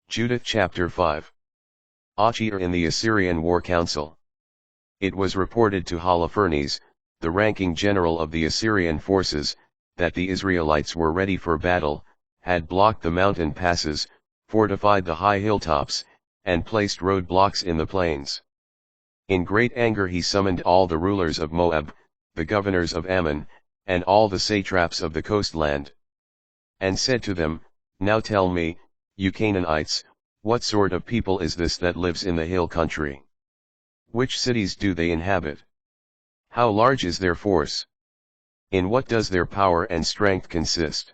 Judith chapter 5. Achir in the Assyrian War Council. It was reported to Holofernes, the ranking general of the Assyrian forces, that the Israelites were ready for battle, had blocked the mountain passes, fortified the high hilltops, and placed roadblocks in the plains. In great anger he summoned all the rulers of Moab, the governors of Ammon, and all the satraps of the coastland, and said to them, "Now tell me, you Canaanites, what sort of people is this that lives in the hill country? Which cities do they inhabit? How large is their force? In what does their power and strength consist?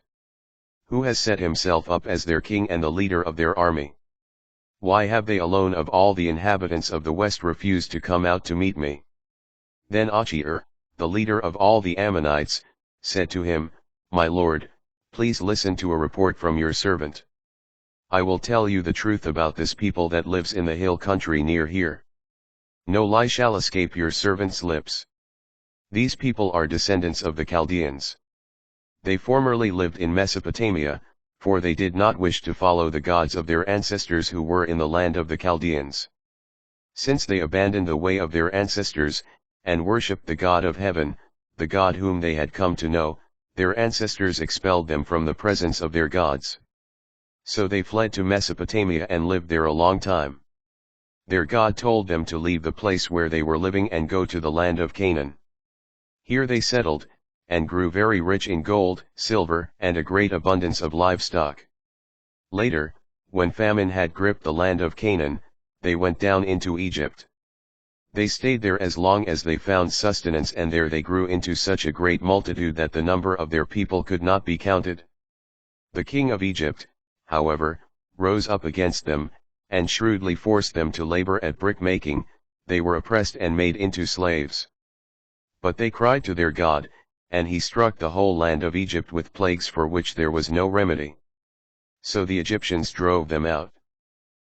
Who has set himself up as their king and the leader of their army? Why have they alone of all the inhabitants of the west refused to come out to meet me?" Then Achir, the leader of all the Ammonites, said to him, "My lord, please listen to a report from your servant. I will tell you the truth about this people that lives in the hill country near here. No lie shall escape your servant's lips. These people are descendants of the Chaldeans. They formerly lived in Mesopotamia, for they did not wish to follow the gods of their ancestors who were in the land of the Chaldeans. Since they abandoned the way of their ancestors, and worshipped the God of heaven, the God whom they had come to know, their ancestors expelled them from the presence of their gods. So they fled to Mesopotamia and lived there a long time. Their God told them to leave the place where they were living and go to the land of Canaan. Here they settled, and grew very rich in gold, silver, and a great abundance of livestock. Later, when famine had gripped the land of Canaan, they went down into Egypt. They stayed there as long as they found sustenance, and there they grew into such a great multitude that the number of their people could not be counted. The king of Egypt, however, rose up against them, and shrewdly forced them to labor at brick-making. They were oppressed and made into slaves. But they cried to their God, and he struck the whole land of Egypt with plagues for which there was no remedy. So the Egyptians drove them out.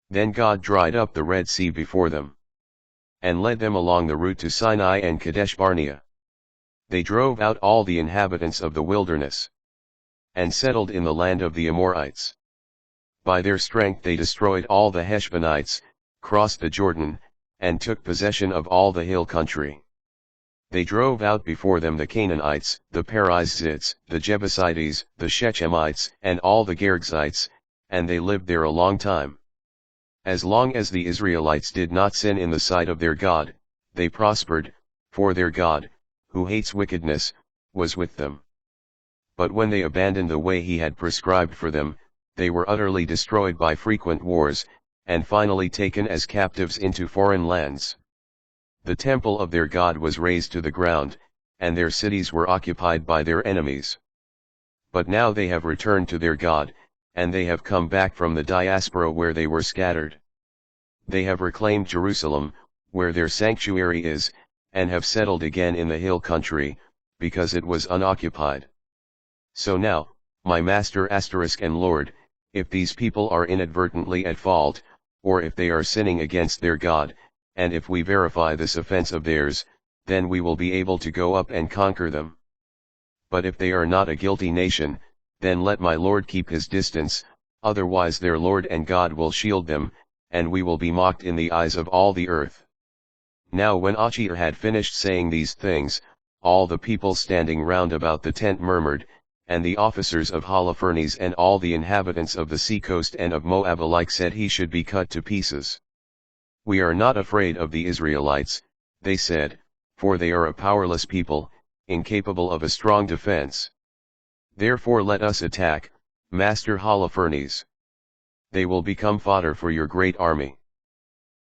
Then God dried up the Red Sea before them, and led them along the route to Sinai and Kadesh Barnea. They drove out all the inhabitants of the wilderness, and settled in the land of the Amorites. By their strength they destroyed all the Heshbonites, crossed the Jordan, and took possession of all the hill country. They drove out before them the Canaanites, the Perizzites, the Jebusites, the Shechemites, and all the Girgazites, and they lived there a long time. As long as the Israelites did not sin in the sight of their God, they prospered, for their God, who hates wickedness, was with them. But when they abandoned the way he had prescribed for them, they were utterly destroyed by frequent wars, and finally taken as captives into foreign lands. The temple of their God was razed to the ground, and their cities were occupied by their enemies. But now they have returned to their God, and they have come back from the diaspora where they were scattered. They have reclaimed Jerusalem, where their sanctuary is, and have settled again in the hill country, because it was unoccupied. So now, my master and Lord, if these people are inadvertently at fault, or if they are sinning against their God, and if we verify this offense of theirs, then we will be able to go up and conquer them. But if they are not a guilty nation, then let my Lord keep his distance, otherwise their Lord and God will shield them, and we will be mocked in the eyes of all the earth." Now when Achir had finished saying these things, all the people standing round about the tent murmured, and the officers of Holofernes and all the inhabitants of the seacoast and of Moab alike said he should be cut to pieces. "We are not afraid of the Israelites," they said, "for they are a powerless people, incapable of a strong defense. Therefore let us attack, Master Holofernes. They will become fodder for your great army."